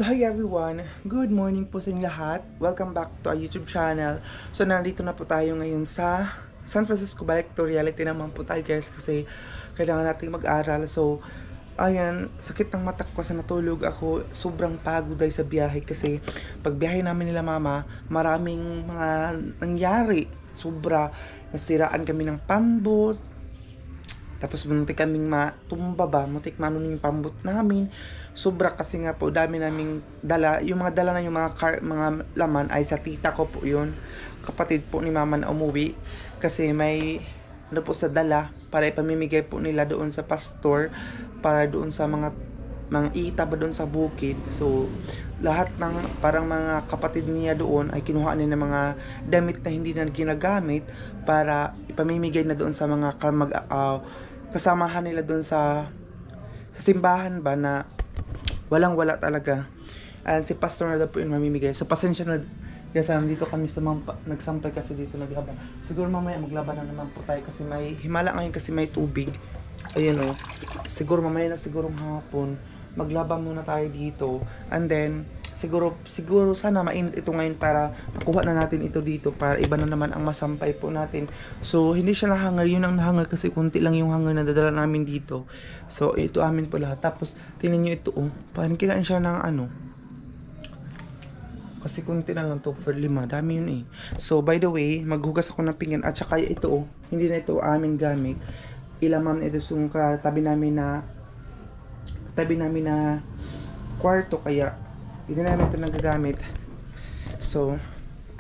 So hi everyone, good morning po sa inyong lahat. Welcome back to our YouTube channel. So nandito na po tayo ngayon sa San Francisco. Balik to reality naman po tayo guys kasi kailangan nating mag-aral. So ayan, sakit ng mata ko kasi natulog ako. Sobrang pagod dahil sa biyahe kasi pag biyahe namin nila mama, maraming mga nangyari. Sobra, nasiraan kami ng pambot. Tapos muntik kaming matumba ba, muntik manon yung pambot namin. Sobra kasi nga po, dami naming dala. Yung mga dala na yung mga laman ay sa tita ko po yun. Kapatid po ni mama na umuwi. Kasi may ano po sa dala para ipamimigay po nila doon sa pastor. Para doon sa mga itaba doon sa bukid. So, lahat ng parang mga kapatid niya doon ay kinuha niya ng mga damit na hindi na ginagamit para ipamimigay na doon sa mga kasamahan nila doon sa simbahan ba na walang-wala talaga. And si pastor na daw po yung mamimigay. So pasensya na kasi nandito kami sa nagsampay kasi dito naglaban. Siguro mamaya maglaban na naman po tayo kasi may himala ngayon kasi may tubig. Ayun o. Siguro mamaya na sigurong hapon maglaban muna tayo dito. And then siguro sana mainit ito ngayon para makuha na natin ito dito para iba na naman ang masampay po natin. So hindi siya nahangar, yun ang nahangar kasi kunti lang yung hangar na dadala namin dito. So ito amin po lahat. Tapos tingnan nyo ito oh, parang kinain siya ng ano kasi kunti na lang to for 5, dami yun eh. So by the way, maghugas ako ng pinggan at saka ito oh, hindi na ito amin gamit. Ilaman ito yung katabi namin na kwarto kaya hindi namin ito nagagamit. So,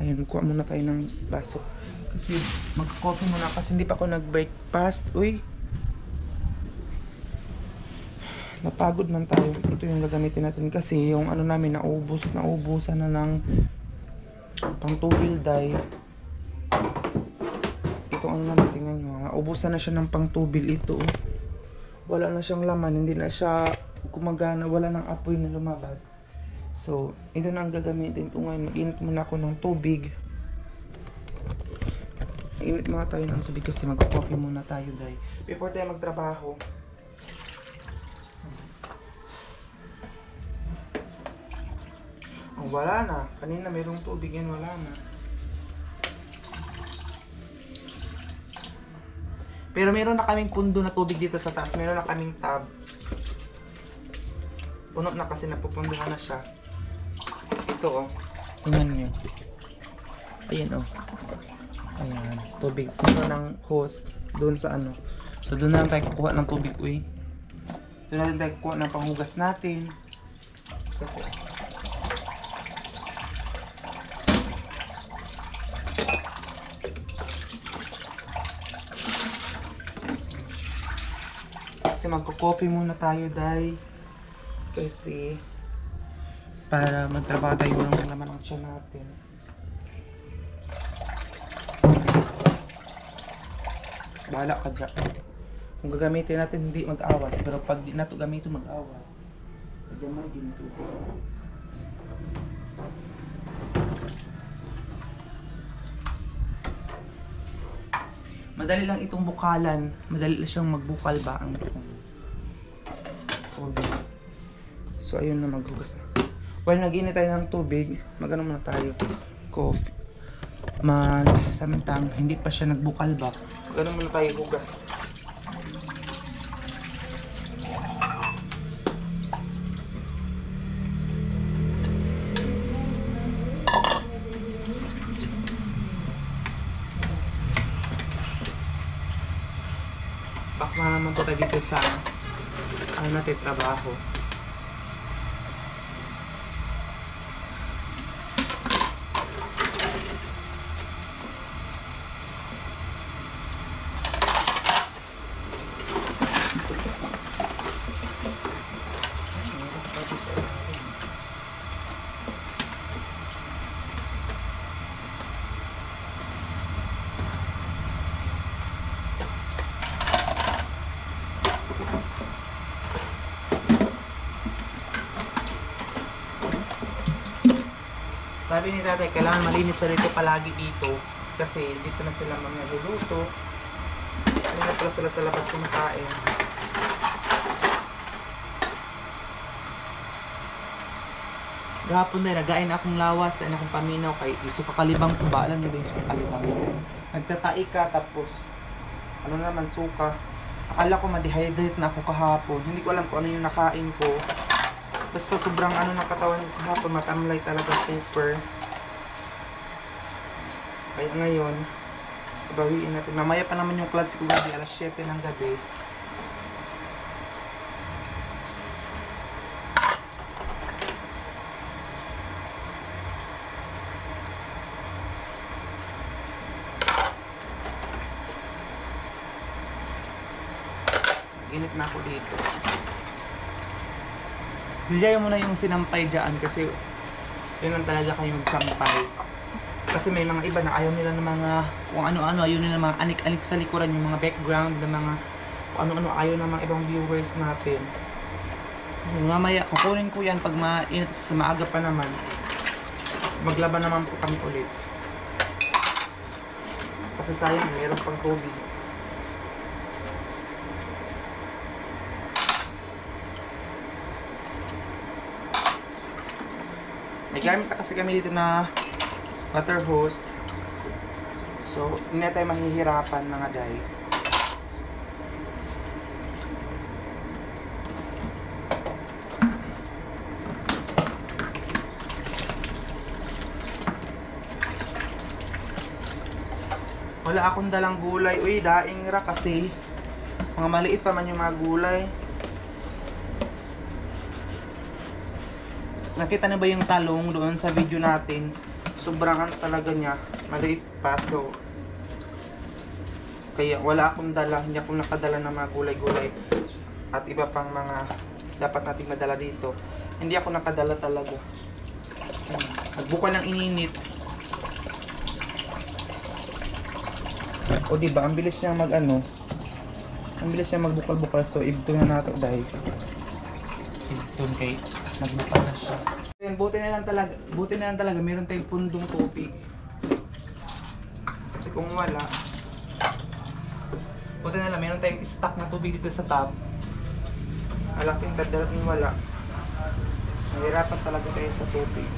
ayun, kuha muna tayo ng baso. Kasi mag-coffee muna kasi hindi pa ako nag-breakfast. Uy! Napagod man tayo. Ito yung gagamitin natin kasi yung ano namin naubusan na ng pang 2-wheel drive. Ito ano namin, tingnan nyo. Naubusan na siya ng pang 2-wheel ito. Wala na siyang laman, hindi na siya gumagana, wala nang apoy na lumabas. So, ito na ang gagamitin ko ngayon. Mag-init muna ako ng tubig. Init muna tayo ng tubig kasi mag-coffee muna tayo dahil before tayo magtrabaho. Oh, wala na. Kanina mayroong tubig yan, wala na. Pero meron na kaming pundo na tubig dito sa taas. Meron na kaming tub. Puno na kasi napupunduhan na siya. Ito oh. Tingnan nyo. Ayan oh. Ayan. Tubig. Sino ng host. Doon sa ano. So doon na lang tayo kukuha ng tubig. Uy. Doon na lang tayo kukuha ng panghugas natin. Kasi magko-coffee muna tayo dahil kasi para magtrabaho tayo ng laman ng tiyan natin. Bahala ka dyan. Kung gagamitin natin hindi mag-awas, pero pag di nato gamitin mag-awas, pagyan man ginto. Madali lang itong bukalan. Madali lang siyang magbukal ba ang tubig. So ayun na, maghugas na. While nag-init tayo ng tubig, mag-ano muna tayo, coffee. Samantang hindi pa siya nagbukal ba, mag-ano muna tayo, hugas. Back na naman po tayo dito sa natin trabaho. Sabi ni tatay, kailangan malinis na rito palagi dito kasi dito na sila magluluto. Hindi na pala sila sa labas kumakain. Gahapon dahil nagain akong lawas, dahil akong paminaw kay iso kakalibang ko ba? Alam niyo din siya kalibang. Nagtatai ka tapos ano naman suka. Akala ko ma-dehydrate na ako kahapon. Hindi ko alam kung ano yung nakain ko. Basta sobrang ano ng katawan ko kahapon, matamlay talaga super. Kaya ngayon, bawiin natin. Mamaya pa naman yung class ko gabi, alas 7 ng gabi. Init na ako dito. Siyayo mo na yung sinampay dyan kasi yun lang talaga kayo magsampay. Kasi may mga iba na ayaw nila ng mga kung ano-ano, ayaw nila ng mga anik-anik sa likuran, yung mga background, ng mga kung ano-ano, ayaw ng mga ibang viewers natin. So, mamaya, kukunin ko yan pag mainit sa maaga pa naman. Maglaban naman po kami ulit. Kasi sayang, meron pang tubig. May gamit na kasi kami dito na water hose. So, hindi na tayo mahihirapan mga day. Wala akong dalang gulay. Uy, daing ra kasi. Mga maliit pa man yung mga gulay. Nakita na ba yung talong doon sa video natin? Sobrang ano talaga niya, maliit pa. So, kaya wala akong dala, hindi akong nakadala ng mga gulay-gulay at iba pang mga dapat nating madala dito. Hindi ako nakadala talaga. Nagbuka ng ininit. O diba, ang bilis niya mag ano, ang bilis niya magbukal-bukal. So, ibto na nato dahil ibto kay nagbukal na siya. Ayan, buti na lang talaga meron tayong pundong tubig. Kasi kung wala, buti na lang meron tayong stock na tubig dito sa tub. Malaking tadalat ng wala. Mahirapan talaga tayo sa tubig.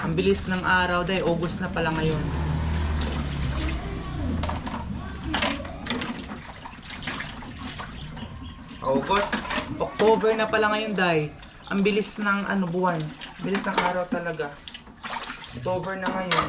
Ang bilis ng araw dahil August na pala ngayon. August, October na pala ngayon dahil. Ang bilis ng ano buwan. Bilis ng araw talaga. October na ngayon.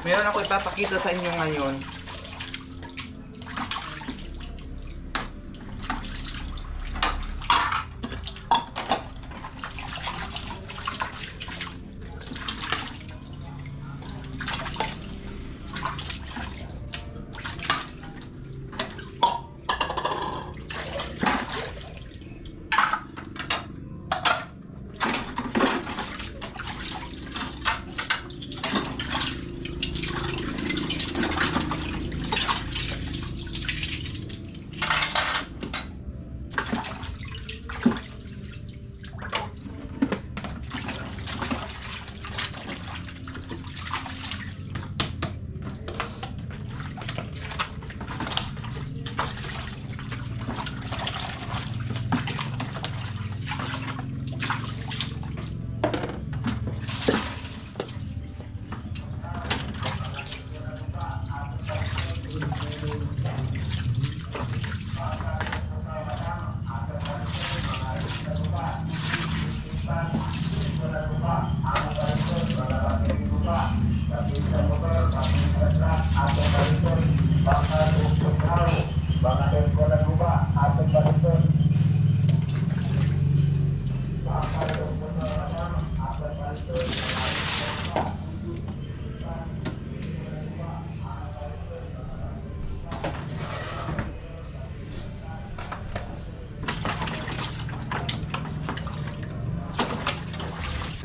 Meron ako ipapakita sa inyo ngayon.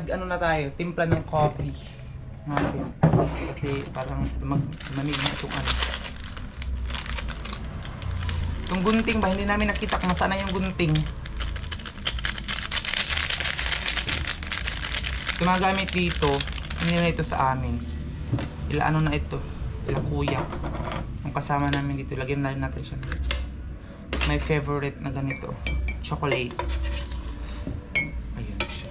ano na tayo, timpla ng coffee natin. Kasi parang manig na itong ano. Itong gunting ba, hindi namin nakita kung saan na yung gunting. Ito mga gamit dito, hindi na ito sa amin. Ila ano na ito, ila kuya. Ang kasama namin dito, lagyan na natin siya. My favorite na ganito, chocolate. Ayan siya.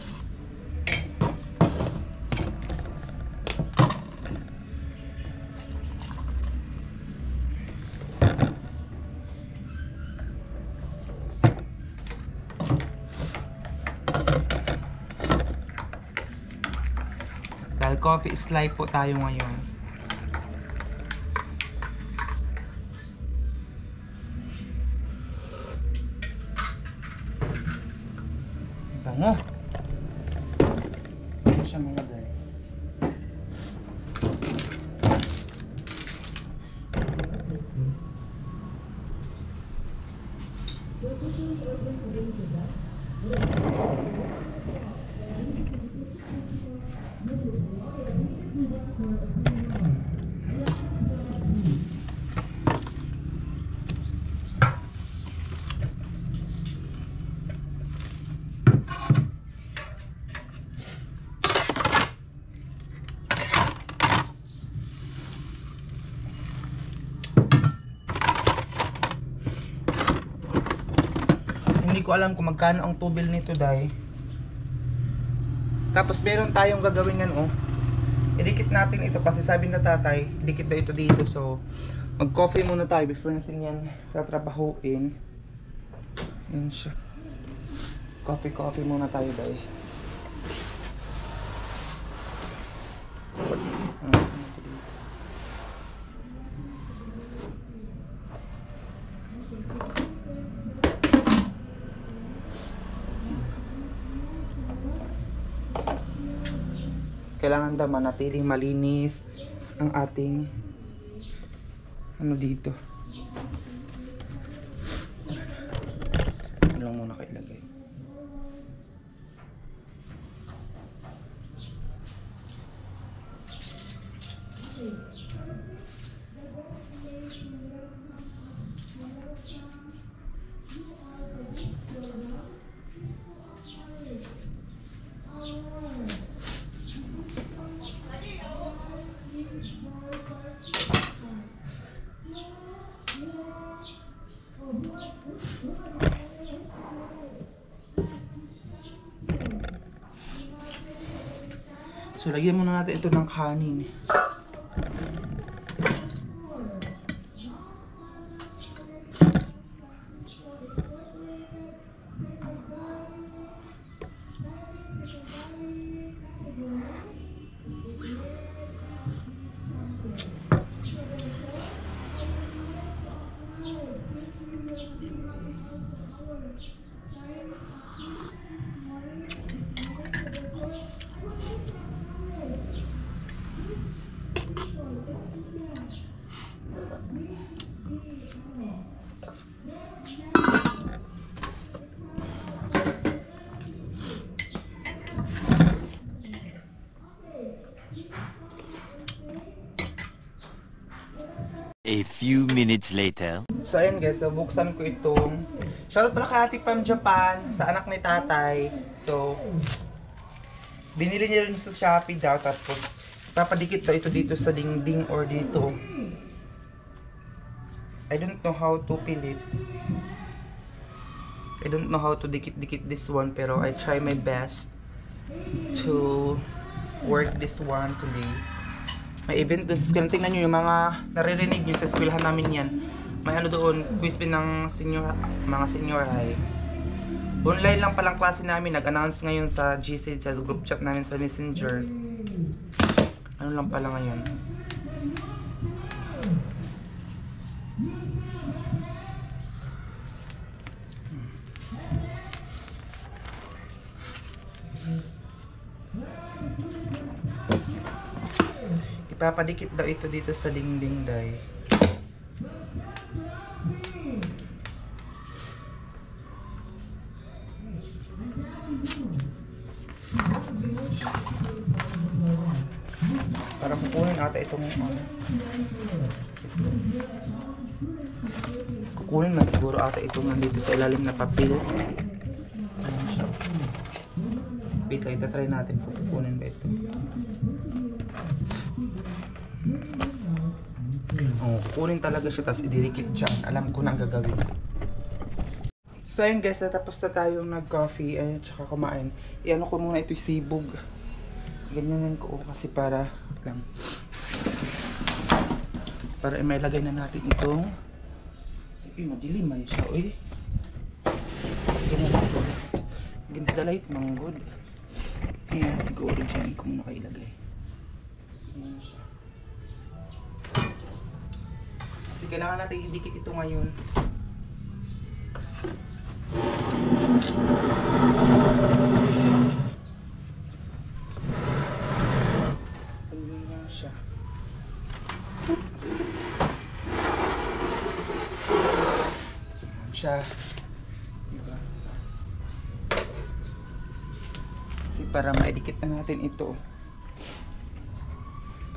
Dahil coffee is life po tayo ngayon. Bango. Ito siya mga dahil. Hindi ko alam kung magkano ang tubil nito dahil. Tapos meron tayong gagawin yan oh. Idikit natin ito kasi sabi na tatay, dikit daw ito dito. So mag coffee muna tayo before natin yan tatrabahuin. Yan siya. Coffee muna tayo dahil. Kailangan daw manatiling malinis ang ating ano dito. Ano lang muna kayo ilagay. So lagyan muna natin ito ng kanin. A few minutes later. So ayun guys, so buksan ko itong shoutout pala kay Ate from Japan sa anak ni tatay. So binili niya rin sa Shopee daw, tapos ipapadikit daw ito dito sa dingding or dito. I don't know how to peel it. I don't know how to dikit-dikit this one, pero I try my best to work this one today. May event dun sa school. Tingnan nyo yung mga naririnig nyo sa eskwelahan namin yan. May ano doon, quiz ng senior, mga senior high. Online lang palang klase namin. Nag-announce ngayon sa GC, sa group chat namin sa Messenger. Ano lang pala ngayon. Ipapadikit daw ito dito sa dingding day. Parang kukunin ata itong kukunin na siguro ata itong nandito sa ilalim na papel. Ayan siya. Wait lang, itatry natin kung kukunin ba ito. Kukunin talaga siya, tapos ididikit siya. Alam ko na ang gagawin. So ayun guys, natapos na tayong nag-coffee at saka kumain. Iano ko muna ito'y sibog. Ganyanan ko kasi para lang. Para mailagay na natin itong madilim man siya, uy. Ganyan ako. Against the light, manggod. Ayan, siguro dyan kung nakailagay. Ayan siya. Kasi kailangan natin idikit ito ngayon. Ayan lang siya. Siya, diba? Kasi para maidikit na natin ito,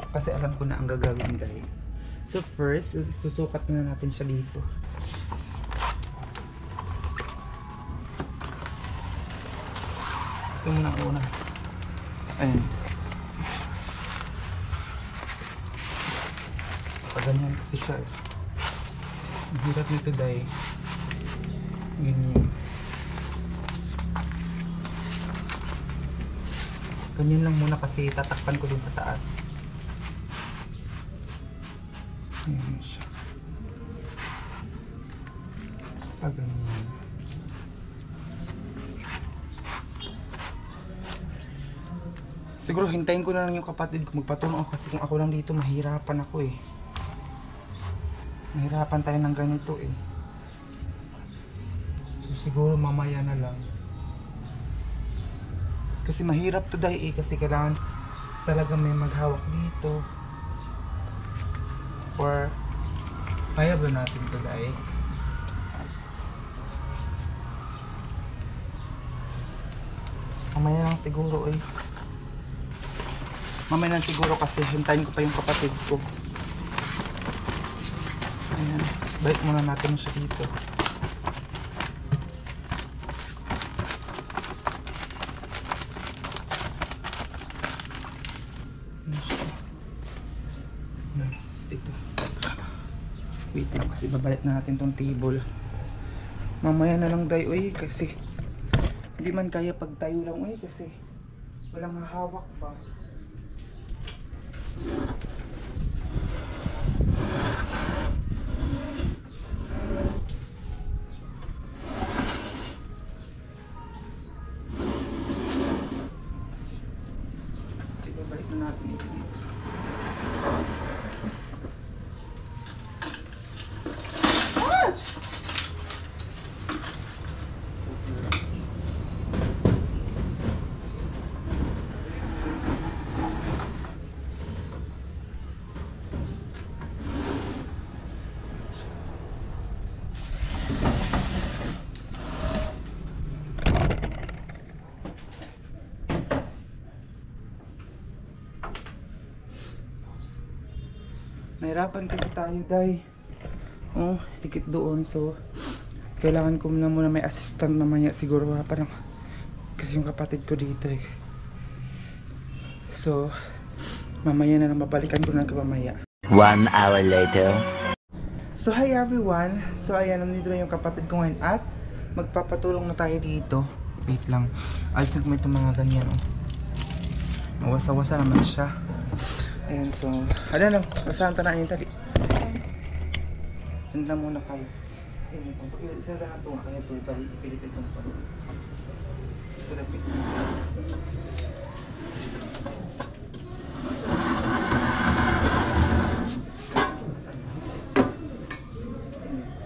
kasi alam ko na ang gagawin dahil. So first, susukat na natin siya dito. Ito muna ang una. Ayan. Paganyan kasi siya eh. Ang hirap nito dahil ganyan. Ganyan lang muna kasi tatakpan ko dun sa taas. Ayan siya. Pag ganyan. Siguro hintayin ko na lang yung kapatid ko magpatulong ako kasi kung ako lang dito mahirapan ako eh. Mahirapan tayo ng ganito eh. Siguro mamaya na lang. Kasi mahirap to dahil eh, kasi kailangan talaga may maghawak dito. Or kaya ba natin to dahil? Mamaya lang siguro eh. Mamaya lang siguro kasi hintayin ko pa yung kapatid ko. Ayan, balik muna natin siya dito. Ito. Wait lang kasi babalik na natin tong table. Mamaya na lang day uy kasi hindi man kaya pag tayo lang uy kasi walang hahawak pa. Ibabalik na natin ito. Nahirapan kasi tayo day. Oh, dikit doon. So, kailangan ko na muna may assistant mamaya. Siguro parang kasi yung kapatid ko dito eh. So, mamaya na lang mabalikan ko na mamaya. 1 hour later. So, hi everyone. So, ayan, nandito na yung kapatid ko ngayon at magpapatulong na tayo dito. Wait lang. Alis na kung itong mga ganyan oh. Mawasa-wasa naman siya. Ayan, so, ano lang, masahan ta na yun tali. Sanda muna kayo. Ayan, isa na lang ito nga, kaya ito, ipilit itong palo. Ito na pilit.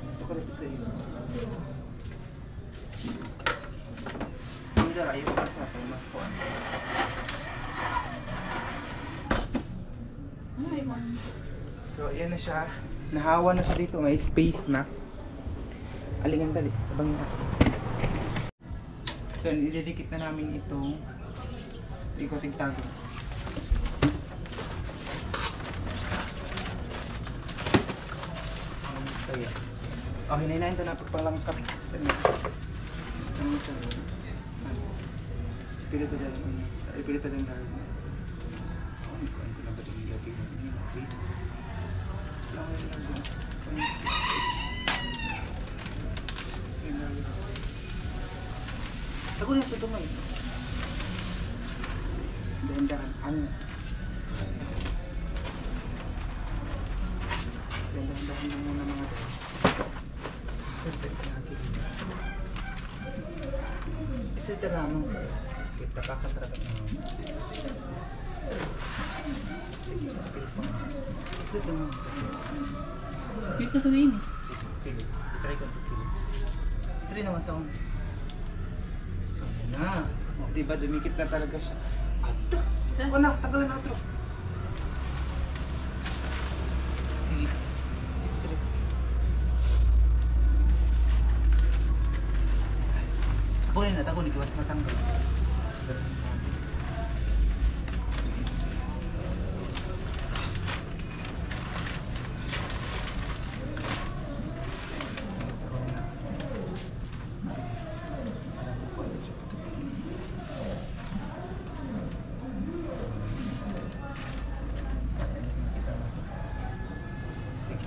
Ito ka na pilit. Hindi na, ayaw ka sa akin, makuha. So, ayan na siya. Nahawa na siya dito. May space na. Alingan dali. Abangin natin. So, ilidikit na namin itong Ikaw tigtago. Oh, hinaynayin na pagpalangkap. Ang isa. Spirito dahil mo. Spirito dahil dahil mo. Ano ko na ba yung gabi mo? Ako na sa tumay. Dahan-dahan. Ano? Kasi dahan-dahan lang muna mga dahil. Isa ito ramang kita pakatarapat na sige, isa ito mo Dito sa ini. sige, pili itry ko pili itry naman sa akong ayan na diba dumikit na talaga siya ato ako na, tagalan na atro sige strip Takunin na, takunin. Iwas matanggal. Sige.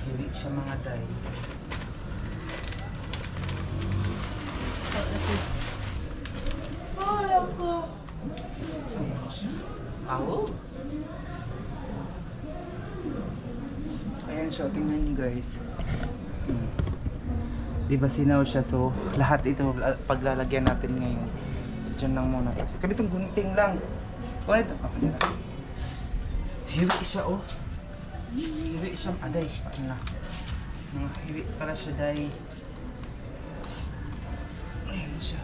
Hiwi siya mga day. Ayan siya. Awo? Ayan siya, tingnan niyo guys. Diba sinaw siya, so lahat ito paglalagyan natin ngayon. So dyan lang muna. Tapos kami itong gunting lang. Ano ito? Ako nila. Hiwi siya oh. Hiwi siya, aday. Ano na? Hiwi pala siya day. Ayan siya.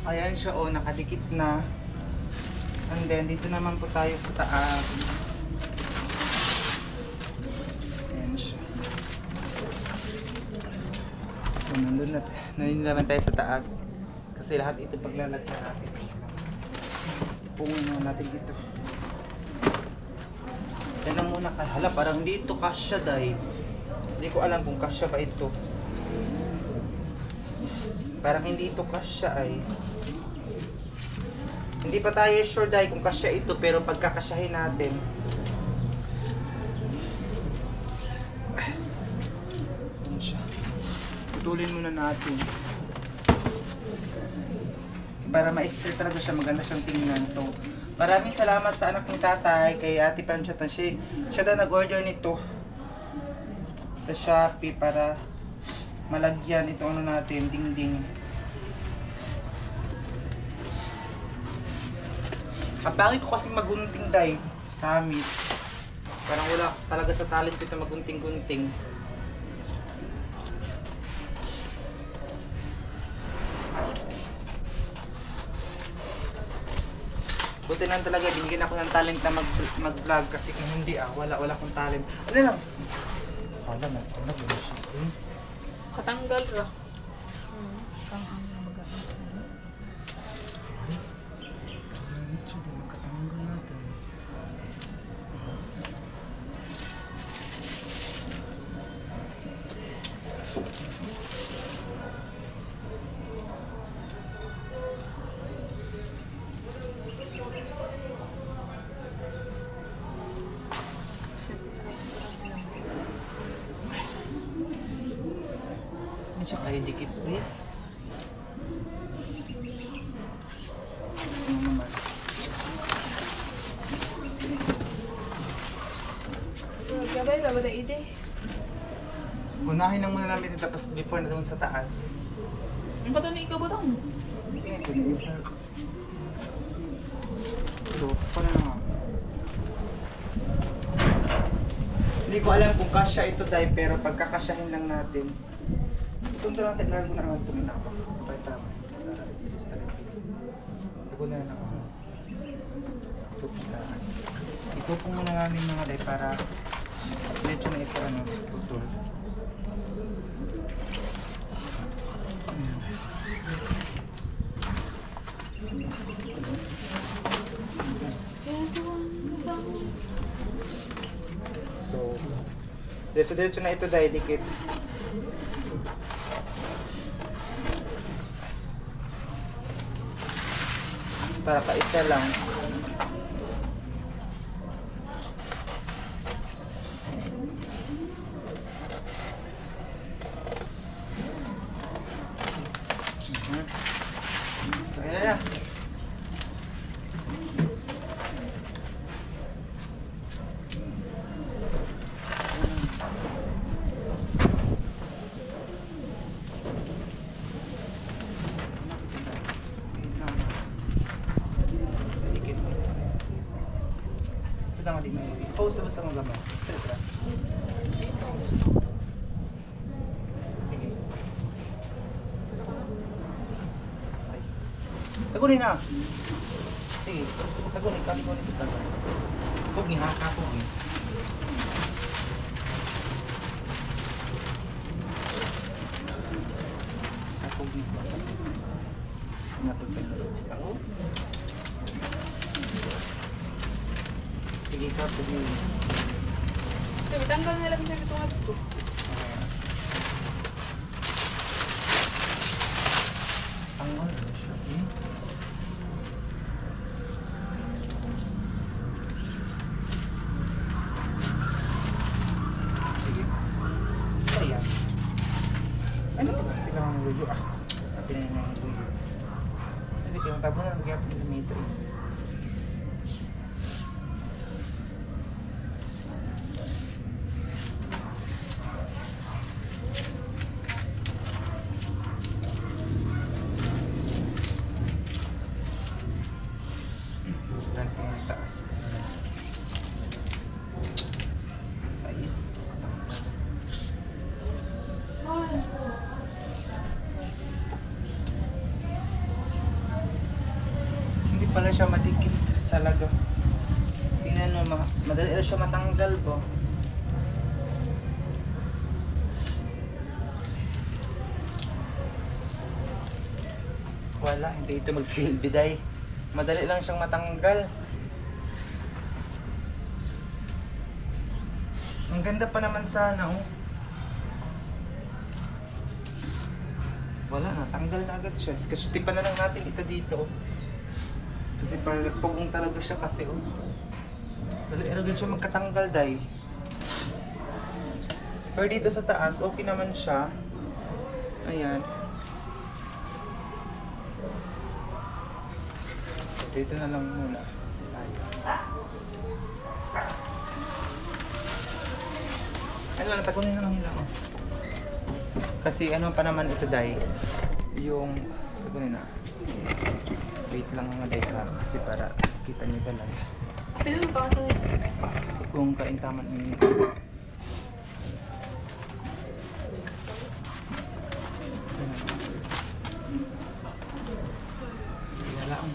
Ayan siya oh, nakadikit na. And then dito naman po tayo sa taas. Ayan siya. So nandun naman tayo sa taas. Kasi lahat ito paglalagyan natin. Pungin naman natin dito. Yan lang muna. Hala, parang hindi ito kasya dahil. Hindi ko alam kung kasya ba ito. Parang hindi ito kasya ay. Hindi pa tayo sure dahil kung kasya ito, pero pagkakasyahin natin. Ayan siya. Putulin muna natin. Para ma-straight talaga siya, maganda siyang tingnan. So, maraming salamat sa anak ng tatay, kay Ate Planchata. Siya daw nag-order nito sa Shopee para malagyan ito ano natin, dingding. Ang pangit ko kasing magunting dahil, promise. Parang wala talaga sa talent ko ito magunting-gunting. Buti lang talaga, binigyan ako ng talent na mag-vlog kasi kung hindi wala akong talent. Ano lang? Wala na, siya. Katanggal ra. Kang ang magaan. Sige, magkatanggal natin. Ano siya kaya dikit eh? Ano naman? Gabay na ba na ide? Unahin lang muna namin ito tapos before na doon sa taas. Ang bato ni ikaw ba daw? Ito na isa. So, paano na nga? Hindi ko alam kung kasya ito dahil pero pagkakasyahin lang natin. Itong doon natin, laro na naman ito na ako. Ito tama. Ito na lang ako. Ito po sa akin. Ito po muna namin mga day para medyo na ito ano, putol. So, diretso na ito dahil dikit. Para pa isa lang. So, ayan na. Ito na nga di may pause ba sa mga gamay? Straight ra. Sige. Ay. Tagunin na. Sige. Tagunin ka. Tagunin ka. Huwag niya ha. Kapog niya. Kapog niya. Napag ka. Ako? Sige, kapag yun. Sabi, tanggal na lang siya ito nga ito. Ang ano siya, eh? Sige. Ayan. Ano ba? Tingnan mo ng luyo. Napinin na yung luyo. Hindi kayo matabo na. Nagyap ng mystery. Hindi pala siya madikit talaga. Tingnan mo, madali na siya matanggal po. Wala, hindi ito magsilbi dahil madali lang siyang matanggal. Ang ganda pa naman sana, oh. Wala na, tanggal na agad siya. Sketch-tipan na lang natin ito dito, oh. Kasi parang nagpugong talaga siya kasi, oh. Dali agad siya magkatanggal dahil. Pero dito sa taas, okay naman siya. Ayan. Dito na lang muna. Ano lang, tagunin na lang nila, oh. Kasi ano pa naman ito dahil yung tagunin na. Wait lang mga dahil kasi para kita nyo talaga. Pwede mo pa kasi. Kung kaintaman nyo. Wala ang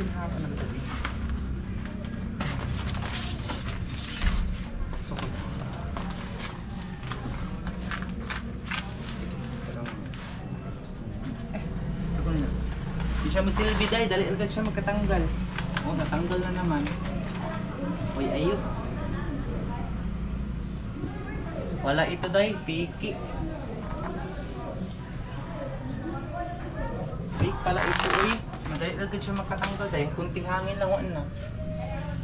pinahapa na sabihin. Hindi siya masilbi dahil dali agad siya magkatanggal. O, natanggal na naman. Uy, ayun. Wala ito dahil, piki. Fake pala ito, uy. Madali agad siya magkatanggal dahil kunting hangin lang, wala na.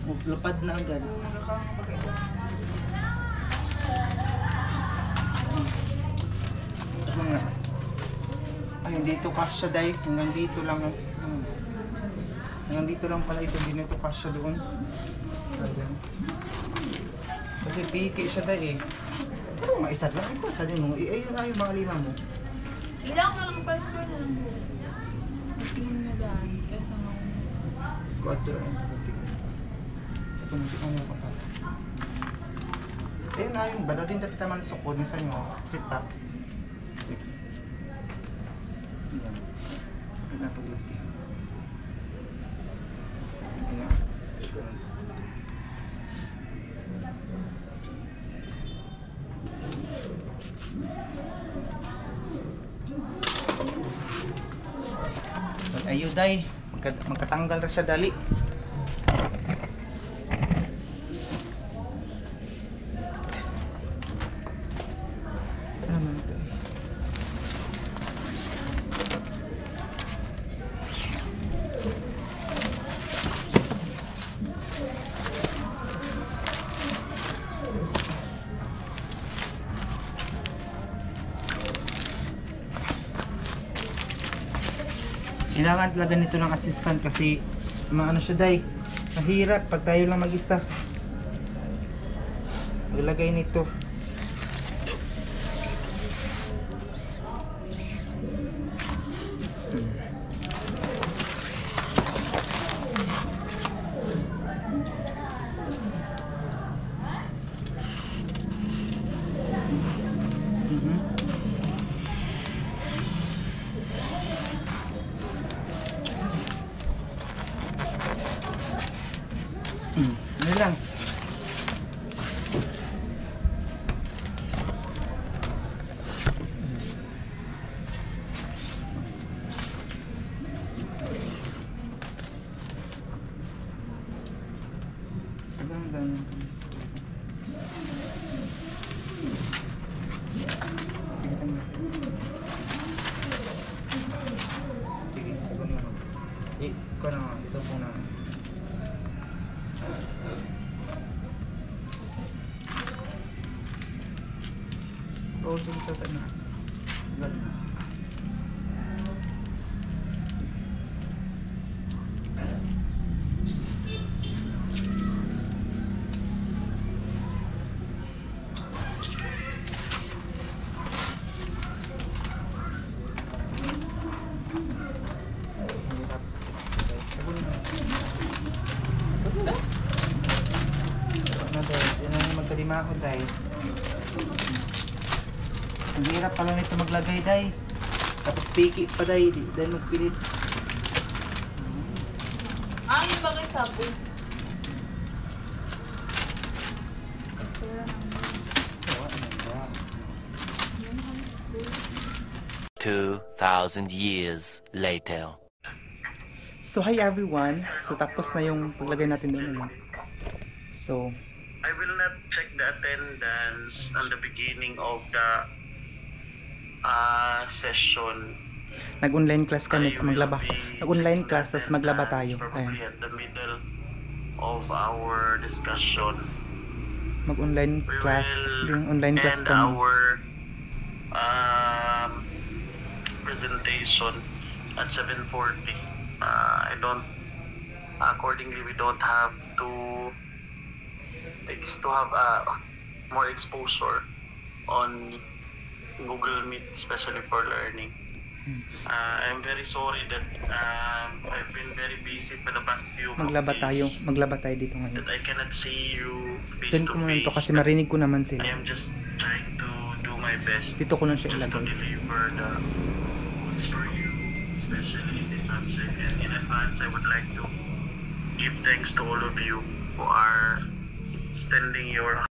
Lapad na agad. Magkakaroon ko pag ito. Ito nga. Ay, dito kasya dahil. Hanggang dito lang. Hanggang dito lang pala ito. Hindi na ito kasya doon. So, yan. Kasi piki siya dahil eh. Pero maisad lang. Ito sa din mo. Ayun na yung mga lima mo. Ilang na lang pala square na lang po. Tingin na daan. Kesa nga ako. Squad to lang ito. Sa kumuti ko mo pa. Ayun na yung balo din dati naman sukod. Minsan nyo. Split top. Sige. Ayan. Ayan na pag-luti. Ayan. Ganun. Ayuday, magkatanggal ra siya dali. Ano naman ito? Kailangan talaga nito ng assistant kasi maano siya day. Mahirap pag tayo lang mag-isa. Maglagay nito. Ano lang. Sige, ito na. Ito na, ito po na. Oo, sumisata na. Agad na. Yan na magkalima ako dahil. Ang hirap pala nito maglagay day. Tapos piki pa day. Dahil magpilit. Yun ba kay Sapo? Kasura ng 2,000 years later. So hi everyone. So tapos na yung paglagay natin doon. So I will not check the attendance on the beginning of the session. nag-online class kami I sa will maglaba. be Nag-online checking class the tapos maglaba attendance tayo. Probably Ayan. at the middle of our discussion. Mag-online We class. will Yung online class end kami. our presentation at 7:40. Accordingly, we don't have to have more exposure on Google Meet, especially for learning. I'm very sorry that I've been very busy for the past few Maglaba tayo. days, Maglaba tayo dito ngayon. that I cannot see you face Diyan to ko muna ito face. kasi marinig ko naman I sila. am just trying to do my best Dito ko lang siya just to ilagay. deliver the goods for you, especially in this subject. And in advance, I would like to give thanks to all of you who are extending your